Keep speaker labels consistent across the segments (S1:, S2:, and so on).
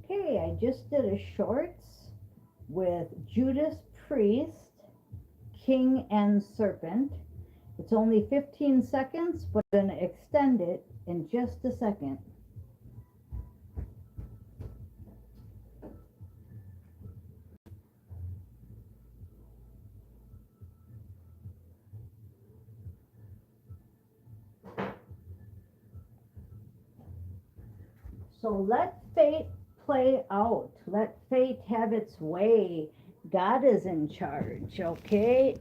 S1: Okay, I just did a shorts with Judas Priest, King and Serpent. It's only 15 seconds, but I'm going to extend it in just a second. So let fate play out. Let fate have its way. God is in charge, okay?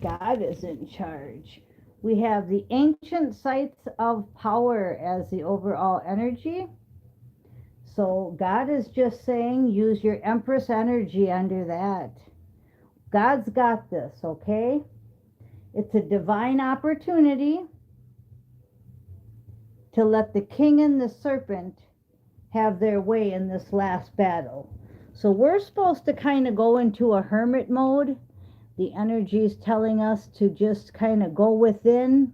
S1: God is in charge. We have the ancient sites of power as the overall energy. So God is just saying use your Empress energy under that. God's got this, okay? It's a divine opportunity to let the king and the serpent have their way in this last battle. So we're supposed to kind of go into a hermit mode. The energy is telling us to just kind of go within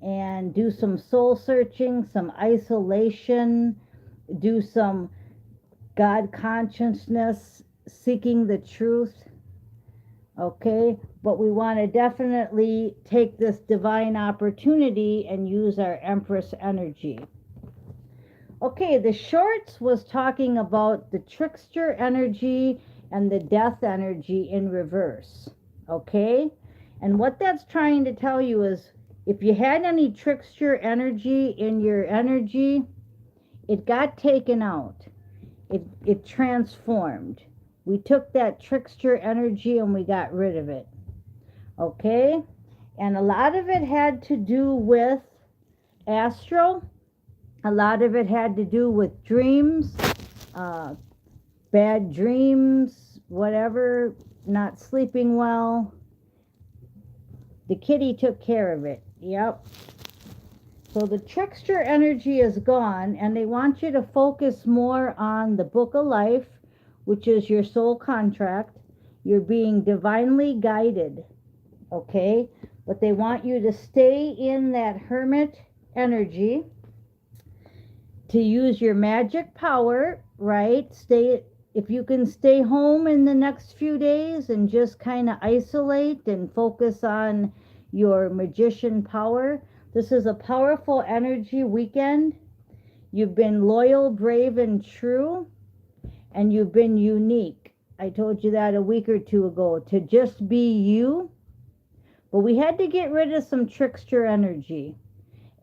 S1: and do some soul searching, some isolation, do some God consciousness, seeking the truth. Okay, but we want to definitely take this divine opportunity and use our Empress energy. Okay, the shorts was talking about the trickster energy and the death energy in reverse. Okay, and what that's trying to tell you is if you had any trickster energy in your energy, it got taken out. It transformed. We took that trickster energy and we got rid of it. Okay, and a lot of it had to do with astral. A lot of it had to do with dreams, uh, bad dreams, whatever, not sleeping well. The kitty took care of it. Yep. So the trickster energy is gone, and they want you to focus more on the book of life, which is your soul contract. You're being divinely guided, okay? But they want you to stay in that hermit energy, to use your magic power, right? If you can stay home in the next few days and just kind of isolate and focus on your magician power. This is a powerful energy weekend. You've been loyal, brave, and true, and you've been unique. I told you that a week or two ago, to just be you. But we had to get rid of some trickster energy,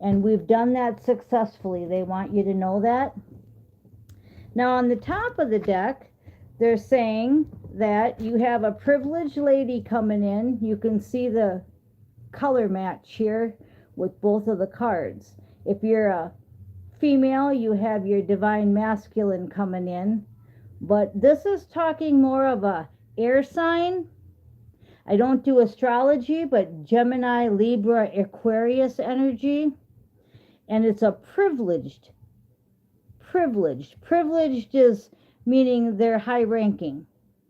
S1: and we've done that successfully. They want you to know that. Now, on the top of the deck, they're saying that you have a privileged lady coming in. You can see the color match here with both of the cards. If you're a female, you have your divine masculine coming in. But this is talking more of a air sign. I don't do astrology, but Gemini, Libra, Aquarius energy. And it's a privileged. Privileged is meaning they're high ranking,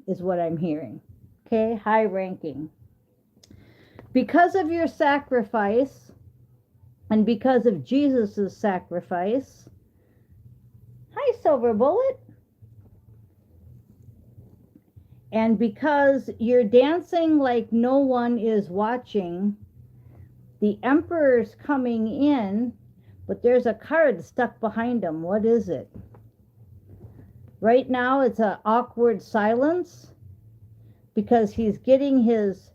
S1: is what I'm hearing. Okay, high ranking. Because of your sacrifice, and because of Jesus' sacrifice. Hi, Silver Bullet. And because you're dancing like no one is watching, the Emperor's coming in, but there's a card stuck behind him. What is it? Right now, it's an awkward silence because he's getting his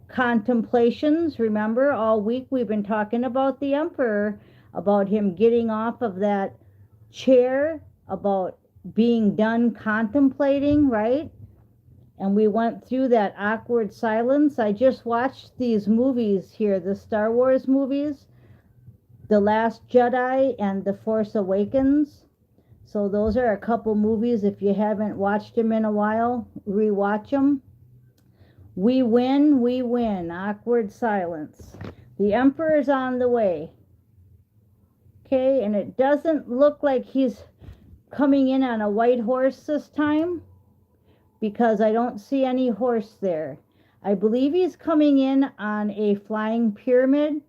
S1: contemplations. Remember, all week we've been talking about the Emperor, about him getting off of that chair, about being done contemplating, right? And we went through that awkward silence. I just watched these movies here, the Star Wars movies, The Last Jedi and The Force Awakens. So those are a couple movies. If you haven't watched them in a while, rewatch them. We win. Awkward silence. The Emperor's on the way. Okay, and it doesn't look like he's coming in on a white horse this time, because I don't see any horse there. I believe he's coming in on a flying pyramid,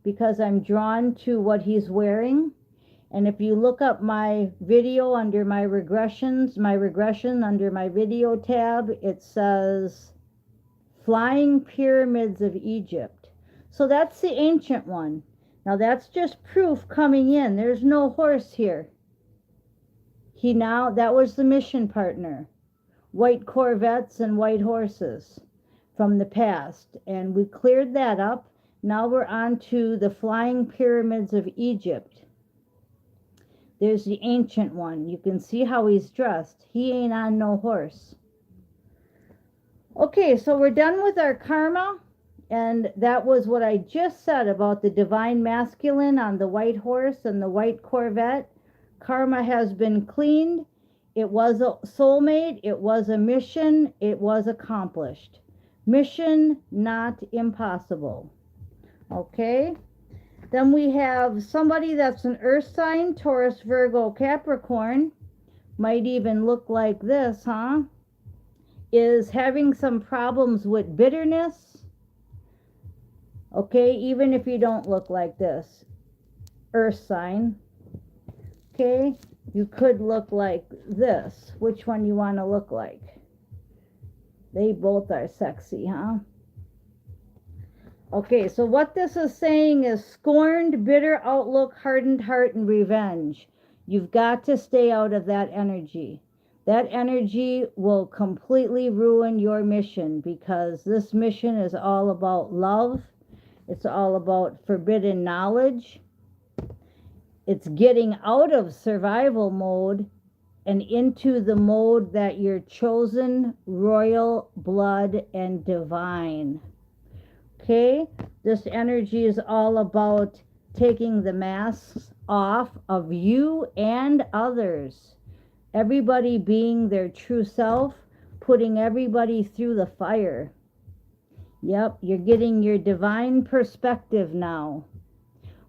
S1: because I'm drawn to what he's wearing. And if you look up my video under my regressions, my regression under my video tab, it says Flying Pyramids of Egypt. So that's the ancient one. Now that's just proof coming in. There's no horse here. That was the mission partner. White Corvettes and white horses from the past. And we cleared that up. Now we're on to the Flying Pyramids of Egypt. There's the ancient one. You can see how he's dressed. He ain't on no horse. Okay, so we're done with our karma. And that was what I just said about the divine masculine on the white horse and the white Corvette. Karma has been cleaned. It was a soulmate. It was a mission. It was accomplished. Mission not impossible. Okay. Then we have somebody that's an earth sign, Taurus, Virgo, Capricorn. Might even look like this, huh? Is having some problems with bitterness. Okay, even if you don't look like this. Earth sign. Okay, you could look like this. Which one you want to look like? They both are sexy, huh? Okay, so what this is saying is scorned, bitter outlook, hardened heart, and revenge. You've got to stay out of that energy. That energy will completely ruin your mission, because this mission is all about love. It's all about forbidden knowledge. It's getting out of survival mode and into the mode that you're chosen, royal blood, and divine. Okay, this energy is all about taking the masks off of you and others. Everybody being their true self, putting everybody through the fire. Yep, you're getting your divine perspective now.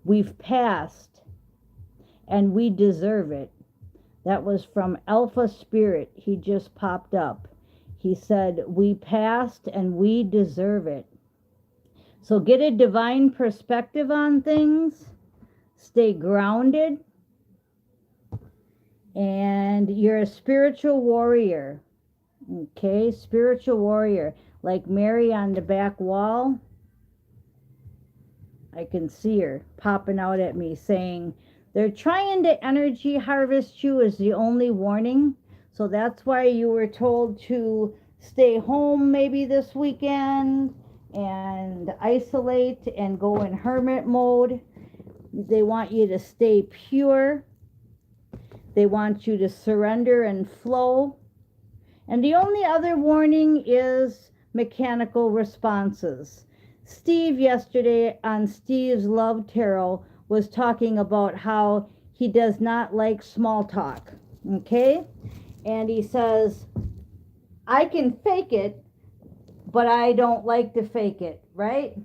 S1: We've passed, and we deserve it. That was from Alpha Spirit. He just popped up. He said, we passed, and we deserve it. So get a divine perspective on things. Stay grounded. And you're a spiritual warrior. Okay, spiritual warrior. Like Mary on the back wall. I can see her popping out at me saying, they're trying to energy harvest you is the only warning. So that's why you were told to stay home maybe this weekend. And isolate and go in hermit mode. They want you to stay pure. They want you to surrender and flow. And the only other warning is mechanical responses. Steve yesterday on Steve's Love Tarot was talking about how he does not like small talk. Okay? And he says, I can fake it, but I don't like to fake it, right?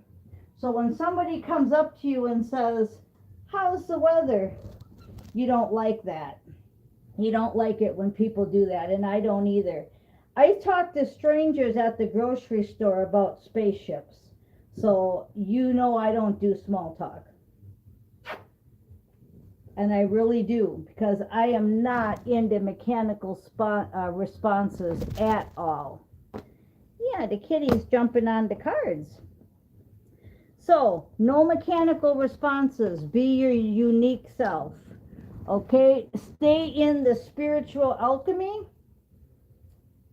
S1: So when somebody comes up to you and says, how's the weather? You don't like that. You don't like it when people do that, and I don't either. I talk to strangers at the grocery store about spaceships. So you know I don't do small talk. And I really do, because I am not into mechanical responses at all. Yeah, the kitty's jumping on the cards. So, no mechanical responses. Be your unique self. Okay? Stay in the spiritual alchemy.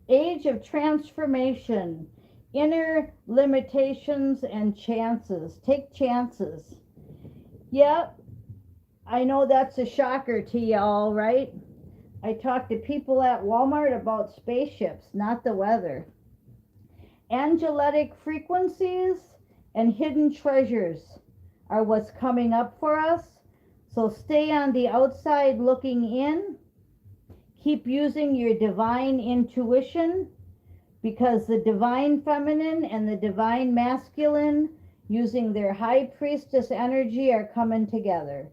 S1: Age of transformation. Inner limitations and chances. Take chances. Yep. I know that's a shocker to y'all, right? I talked to people at Walmart about spaceships, not the weather. Angelic frequencies and hidden treasures are what's coming up for us. So stay on the outside looking in. Keep using your divine intuition, because the divine feminine and the divine masculine using their high priestess energy are coming together.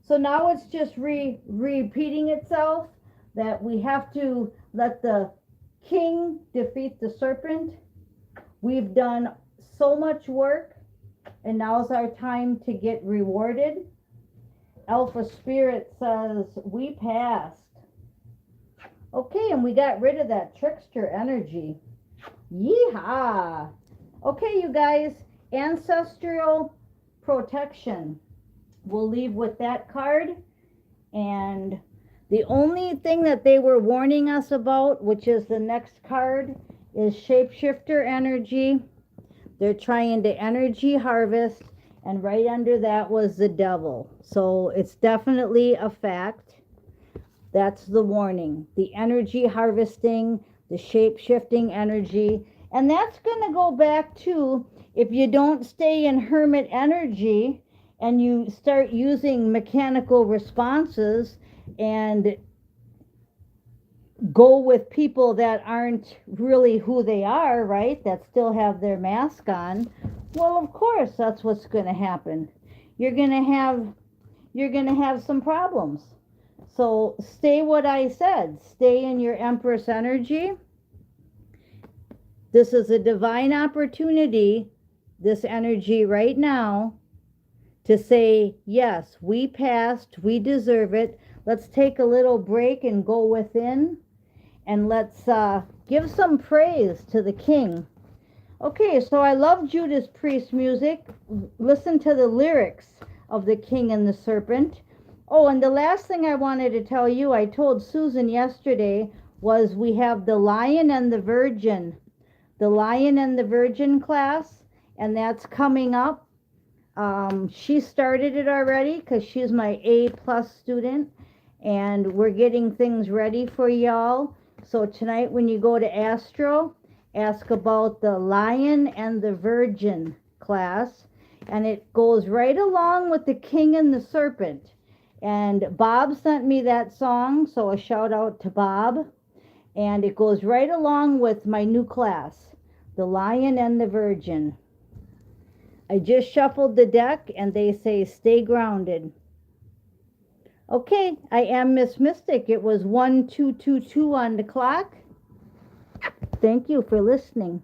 S1: So now it's just repeating itself, that we have to let the king defeat the serpent. We've done so much work, and now's our time to get rewarded. Alpha Spirit says, we passed. Okay, and we got rid of that trickster energy. Yeehaw! Okay, you guys, ancestral protection. We'll leave with that card. And the only thing that they were warning us about, which is the next card, is shapeshifter energy. They're trying to energy harvest, and right under that was the devil. So it's definitely a fact. That's the warning. The energy harvesting, the shape shifting energy. And that's going to go back to, if you don't stay in hermit energy and you start using mechanical responses and go with people that aren't really who they are, right? That still have their mask on. Well, of course, that's what's going to happen. You're going to have some problems. So stay what I said. Stay in your Empress energy. This is a divine opportunity, this energy right now, to say, yes, we passed, we deserve it. Let's take a little break and go within, and let's give some praise to the King. Okay, so I love Judas Priest music. Listen to the lyrics of the King and the Serpent. Oh, and the last thing I wanted to tell you, I told Susan yesterday, was we have the Lion and the Virgin. The Lion and the Virgin class, and that's coming up. She started it already because she's my A+ student, and we're getting things ready for y'all. So tonight when you go to Astro, ask about the Lion and the Virgin class, and it goes right along with the King and the Serpent. And Bob sent me that song, so a shout out to Bob. And it goes right along with my new class, the Lion and the Virgin. I just shuffled the deck and they say stay grounded. Okay, I am Miss Mystic. It was 1222 on the clock. Thank you for listening.